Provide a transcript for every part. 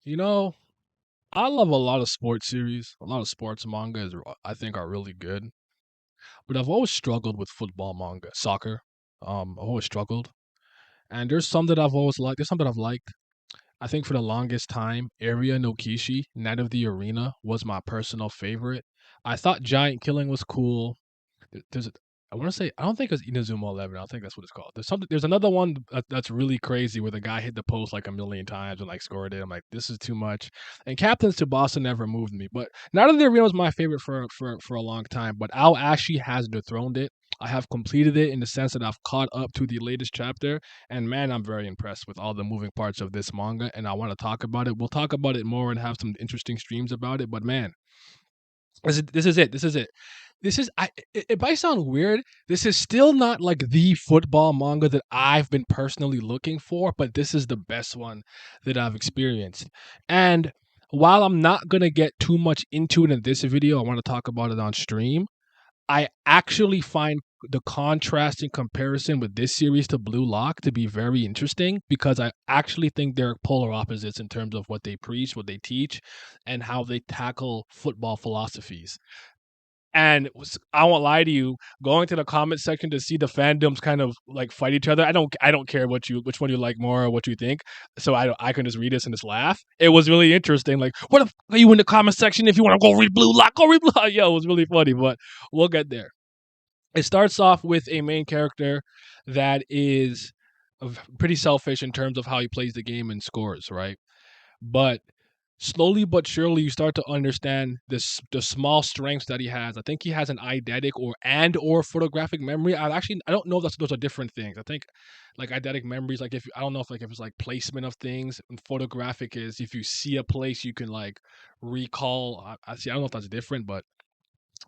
You know, I love a lot of sports series. A lot of sports manga I think are really good. But I've always struggled with football manga, soccer. I've always struggled. And there's some that I've always liked. There's some that I've liked. I think for the longest time, Area no Kishi, Night of the Arena, was my personal favorite. I thought Giant Killing was cool. There's I want to say I don't think it's Inazuma 11. I don't think that's what it's called. There's another one that's really crazy where the guy hit the post like a million times and like scored it. I'm like, this is too much. And Captains to Boston never moved me. But Night of the Arena was my favorite for a long time. But Al Ashi has dethroned it. I have completed it in the sense that I've caught up to the latest chapter, and man, I'm very impressed with all the moving parts of this manga, and I want to talk about it. We'll talk about it more and have some interesting streams about it. But man, this is it. This is it. This is it might sound weird. This is still not like the football manga that I've been personally looking for, but this is the best one that I've experienced. And while I'm not gonna get too much into it in this video, I want to talk about it on stream. I actually find the contrasting comparison with this series to Blue Lock to be very interesting because I actually think they're polar opposites in terms of what they preach, what they teach, and how they tackle football philosophies. And I won't lie to you, going to the comment section to see the fandoms kind of like fight each other. I don't care which one you like more or what you think. So I can just read this and just laugh. It was really interesting. Like, what the are you in the comment section if you want to go read Blue Lock? Go read Blue Lock. Yo, it was really funny, but we'll get there. It starts off with a main character that is pretty selfish in terms of how he plays the game and scores, right? But slowly but surely you start to understand the small strengths that he has. I think he has an eidetic or photographic memory. I don't know if those are different things. I think like eidetic memories, like if I don't know if it's like placement of things, and photographic is if you see a place you can like recall. I don't know if that's different, but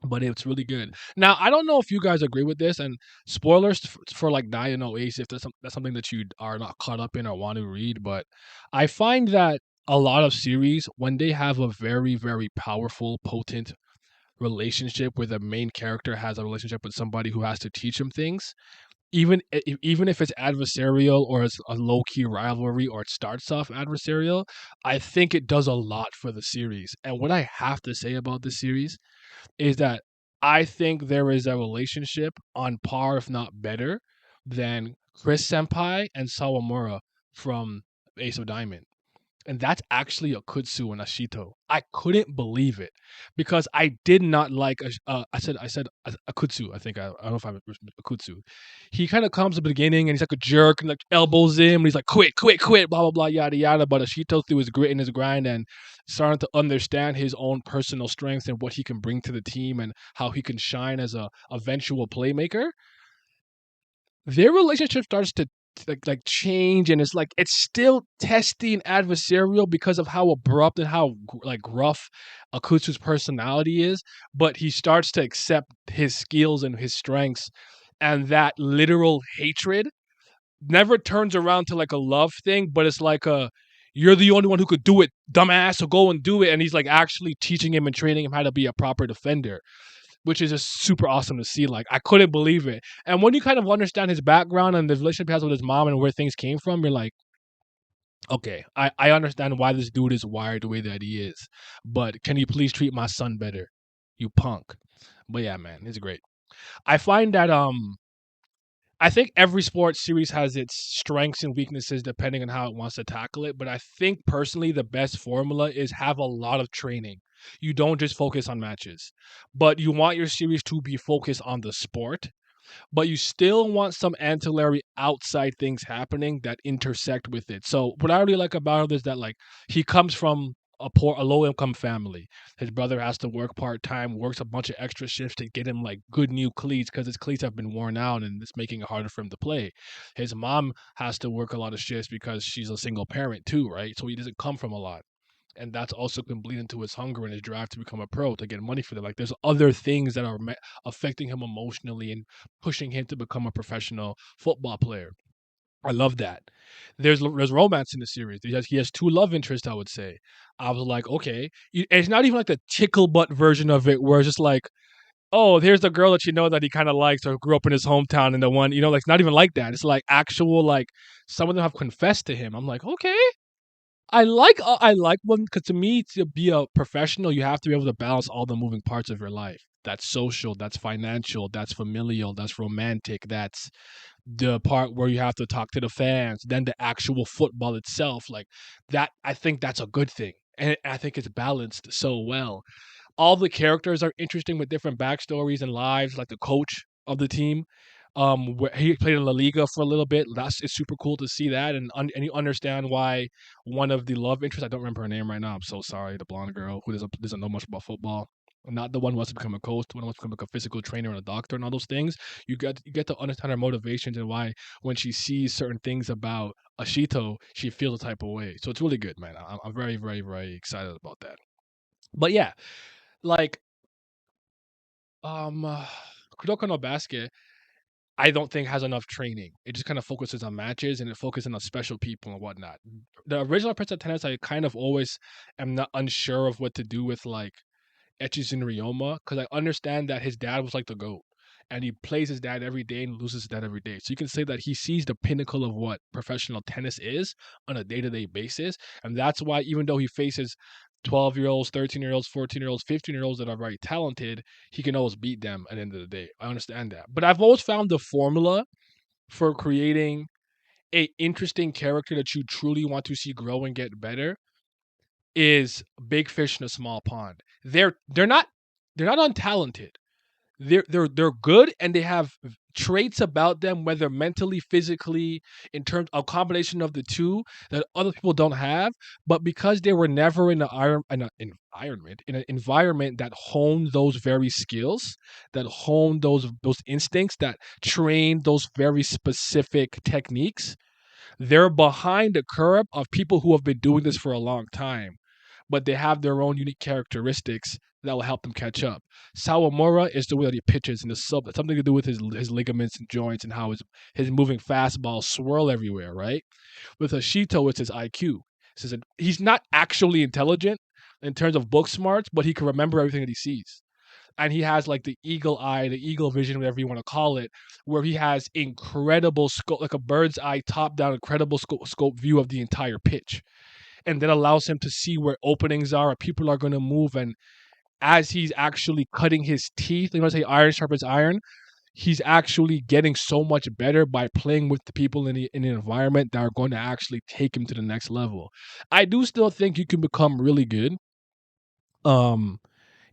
it's really good. Now, I don't know if you guys agree with this, and spoilers for like Nine No Ace if that's something that you are not caught up in or want to read. But I find that a lot of series, when they have a very, very powerful, potent relationship where the main character has a relationship with somebody who has to teach him things, even if it's adversarial or it's a low key rivalry or it starts off adversarial, I think it does a lot for the series. And what I have to say about this series is that I think there is a relationship on par, if not better, than Chris Senpai and Sawamura from Ace of Diamond, and that's actually a Kutsu and Ashito. I couldn't believe it because I did not like. I said a Kutsu. I don't know if I'm a Kutsu. He kind of comes at the beginning and he's like a jerk and like elbows him and he's like quit, quit, quit, blah blah blah, yada yada. But Ashito through his grit and his grind and starting to understand his own personal strengths and what he can bring to the team and how he can shine as a eventual playmaker, their relationship starts to like change, and it's still testy and adversarial because of how abrupt and how like rough Akutsu's personality is, but he starts to accept his skills and his strengths, and that literal hatred never turns around to like a love thing, but it's like a you're the only one who could do it, dumbass, so go and do it. And he's like actually teaching him and training him how to be a proper defender, which is just super awesome to see. Like I couldn't believe it. And when you kind of understand his background and the relationship he has with his mom and where things came from, you're like, okay, I understand why this dude is wired the way that he is. But can you please treat my son better? You punk. But yeah, man, it's great. I find that I think every sports series has its strengths and weaknesses depending on how it wants to tackle it. But I think personally, the best formula is have a lot of training. You don't just focus on matches, but you want your series to be focused on the sport, but you still want some ancillary outside things happening that intersect with it. So what I really like about it is that like he comes from a low income family. His brother has to work part time, works a bunch of extra shifts to get him like good new cleats because his cleats have been worn out and it's making it harder for him to play. His mom has to work a lot of shifts because she's a single parent too, right? So he doesn't come from a lot, and that's also can bleed into his hunger and his drive to become a pro to get money for them. Like there's other things that are affecting him emotionally and pushing him to become a professional football player. I love that. There's romance in the series. He has two love interests. I would say. I was like, okay, it's not even like the tickle butt version of it, where it's just like, oh, here's the girl that you know that he kind of likes or grew up in his hometown, and the one like it's not even like that. It's like actual like some of them have confessed to him. I'm like, okay, I like one because to me to be a professional you have to be able to balance all the moving parts of your life. That's social, that's financial, that's familial, that's romantic, that's the part where you have to talk to the fans, then the actual football itself. Like that, I think that's a good thing, and I think it's balanced so well. All the characters are interesting with different backstories and lives, like the coach of the team. Where he played in La Liga for a little bit. That's it's super cool to see that, and you understand why one of the love interests. I don't remember her name right now. I'm so sorry. The blonde girl who doesn't know much about football. Not the one who wants to become a coach, the one who wants to become like a physical trainer and a doctor and all those things. You get to understand her motivations and why when she sees certain things about Ashito, she feels a type of way. So it's really good, man. I'm very, very, very excited about that. But yeah, like Kuroko no Basket, I don't think has enough training. It just kind of focuses on matches and it focuses on special people and whatnot. The original Prince of Tennis, I kind of always am not unsure of what to do with like Echizen Ryoma because I understand that his dad was like the GOAT. And he plays his dad every day and loses his dad every day. So you can say that he sees the pinnacle of what professional tennis is on a day-to-day basis. And that's why even though he faces 12-year-olds, 13-year-olds, 14-year-olds, 15-year-olds that are very talented, he can always beat them at the end of the day. I understand that. But I've always found the formula for creating a interesting character that you truly want to see grow and get better is big fish in a small pond. They're not untalented. They're good and they have traits about them, whether mentally, physically, in terms of combination of the two that other people don't have. But because they were never in an environment that honed those very skills, that honed those instincts, that trained those very specific techniques, they're behind the curve of people who have been doing this for a long time, but they have their own unique characteristics that will help them catch up. Sawamura is the way that he pitches in the sub. Something to do with his ligaments and joints and how his moving fastballs swirl everywhere, right? With Ashito, it's his IQ. He's not actually intelligent in terms of book smarts, but he can remember everything that he sees. And he has like the eagle eye, the eagle vision, whatever you want to call it, where he has incredible scope, like a bird's eye, top down, incredible scope view of the entire pitch, and that allows him to see where openings are, or people are going to move, and as he's actually cutting his teeth, you know, say iron sharpens iron. He's actually getting so much better by playing with the people in the environment that are going to actually take him to the next level. I do still think you can become really good. Um,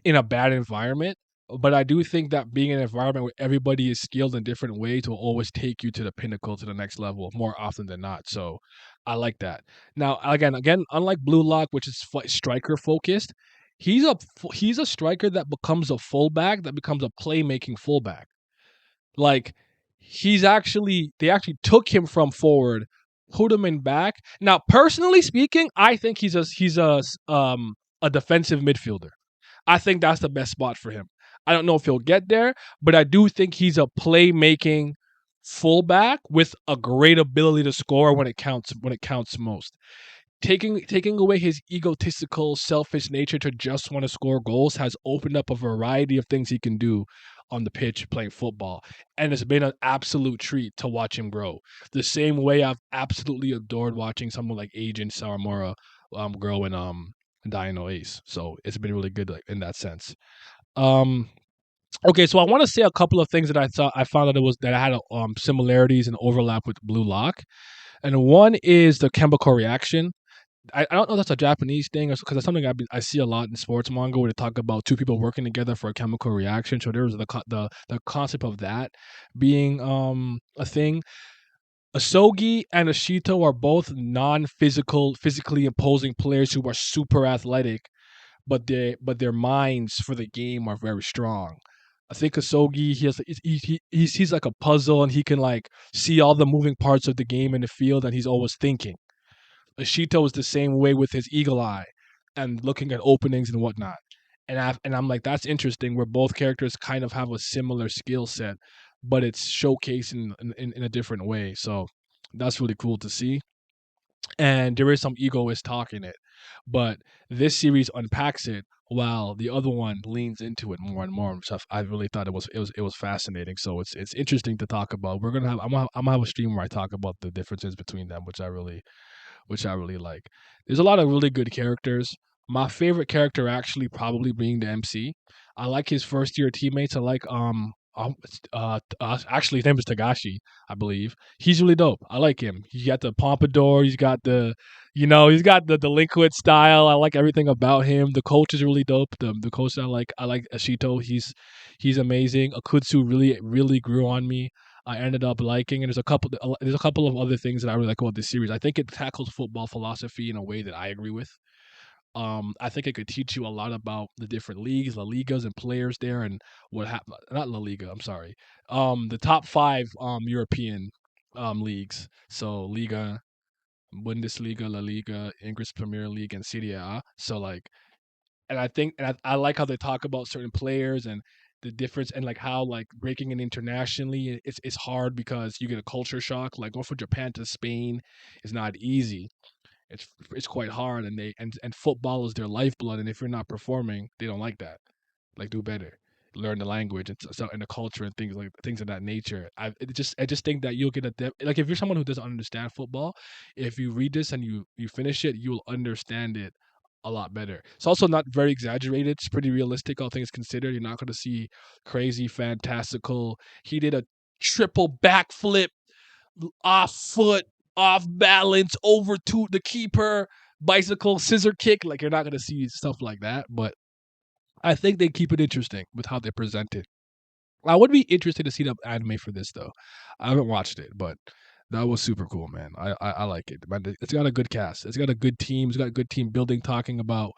in a bad environment. But I do think that being in an environment where everybody is skilled in different ways will always take you to the pinnacle, to the next level, more often than not. So I like that. Now, again, unlike Blue Lock, which is striker focused, he's a striker that becomes a fullback, that becomes a playmaking fullback. Like they actually took him from forward, put him in back. Now, personally speaking, I think he's a defensive midfielder. I think that's the best spot for him. I don't know if he'll get there, but I do think he's a playmaking fullback with a great ability to score when it counts most. Taking away his egotistical, selfish nature to just want to score goals has opened up a variety of things he can do on the pitch playing football. And it's been an absolute treat to watch him grow. The same way I've absolutely adored watching someone like Agent Saramura grow in Dino Ace. So it's been really good like, in that sense. Um okay, so I want to say a couple of things that I found that it was that I had similarities and overlap with Blue Lock. And one is the chemical reaction. I don't know if that's a Japanese thing because it's something I see a lot in sports manga where they talk about two people working together for a chemical reaction. So there's the concept of that being a thing. Asogi and Ashito are both non-physical, physically imposing players who are super athletic, but their minds for the game are very strong. I think Asogi he's like a puzzle and he can like see all the moving parts of the game in the field and he's always thinking. Ashito is the same way with his eagle eye and looking at openings and whatnot. I'm like, that's interesting where both characters kind of have a similar skill set, but it's showcased in a different way. So that's really cool to see. And there is some egoist talk in it. But this series unpacks it while the other one leans into it more and more. So I really thought it was fascinating. So it's interesting to talk about. I'm gonna have a stream where I talk about the differences between them, which I really which I really like. There's a lot of really good characters. My favorite character actually probably being the MC. I like his first year teammates. I like actually his name is Tagashi, I believe. He's really dope. I like him. He's got the pompadour. He's got he's got the delinquent style. I like everything about him. The coach is really dope. The coach I like Ashito. He's amazing. Akutsu really grew on me. I ended up liking, and there's a couple of other things that I really like about this series. I think it tackles football philosophy in a way that I agree with. I think it could teach you a lot about the different leagues, La Ligas, and players there, and what happened. Not La Liga, I'm sorry. The top five European leagues. So Liga, Bundesliga, La Liga, English Premier League, and Serie A. So like, and I think, and I like how they talk about certain players and the difference, and like how like breaking in internationally, it's hard because you get a culture shock. Like going from Japan to Spain is not easy. It's quite hard, and and football is their lifeblood. And if you're not performing, they don't like that. Like do better, learn the language and the culture and things of that nature. I just think that you'll get like if you're someone who doesn't understand football, if you read this and you finish it, you'll understand it a lot better. It's also not very exaggerated. It's pretty realistic, all things considered. You're not going to see crazy, fantastical. He did a triple backflip off foot, off balance, over to the keeper, bicycle, scissor kick. Like you're not gonna see stuff like that, but I think they keep it interesting with how they present it. I would be interested to see the anime for this though. I haven't watched it, but that was super cool, man. I like it. Man, it's got a good cast. It's got a good team. It's got a good team building, talking about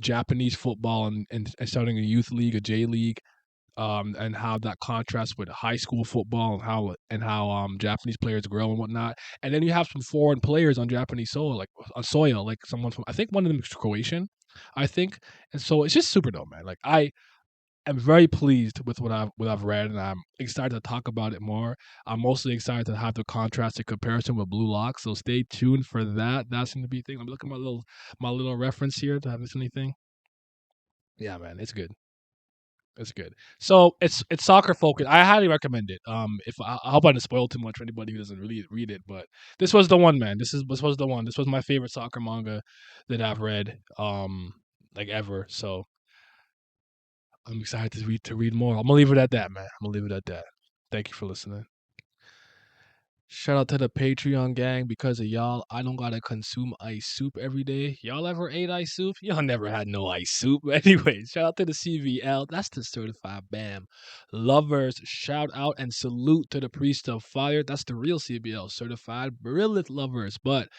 Japanese football and starting a youth league, a J League, and how that contrasts with high school football and how Japanese players grow and whatnot. And then you have some foreign players on Japanese soil, like on soil, like someone from I think one of them is Croatian, I think. And so it's just super dope, man. Like I am very pleased with what I've read, and I'm excited to talk about it more. I'm mostly excited to have the contrasted comparison with Blue Lock. So stay tuned for that. That's going to be thing. I'm looking at my little reference here. Did I miss anything? Yeah, man, it's good. It's good. So it's soccer focused. I highly recommend it. If I hope I didn't spoil too much for anybody who doesn't really read it, but this was the one, man. This was the one. This was my favorite soccer manga that I've read, like ever. So I'm excited to read more. I'm gonna leave it at that, man. I'm gonna leave it at that. Thank you for listening. Shout out to the Patreon gang. Because of y'all, I don't gotta consume ice soup every day. Y'all ever ate ice soup? Y'all never had no ice soup. Anyway, shout out to the CVL. That's the certified BAM lovers. Shout out and salute to the priest of fire. That's the real CBL certified Brilith lovers. But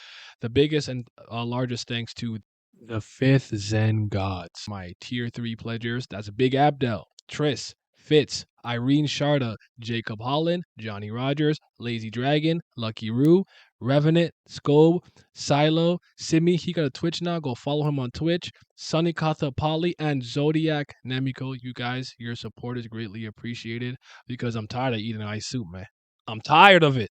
the biggest and largest thanks to the fifth Zen gods, my tier 3 pledgers. That's Big Abdel, Tris, Fitz, Irene Sharda, Jacob Holland, Johnny Rogers, Lazy Dragon, Lucky Roo, Revenant, Scobe, Silo, Simi. He got a Twitch now. Go follow him on Twitch. Sunny Katha Polly and Zodiac Nemiko. You guys, your support is greatly appreciated because I'm tired of eating ice soup, man. I'm tired of it.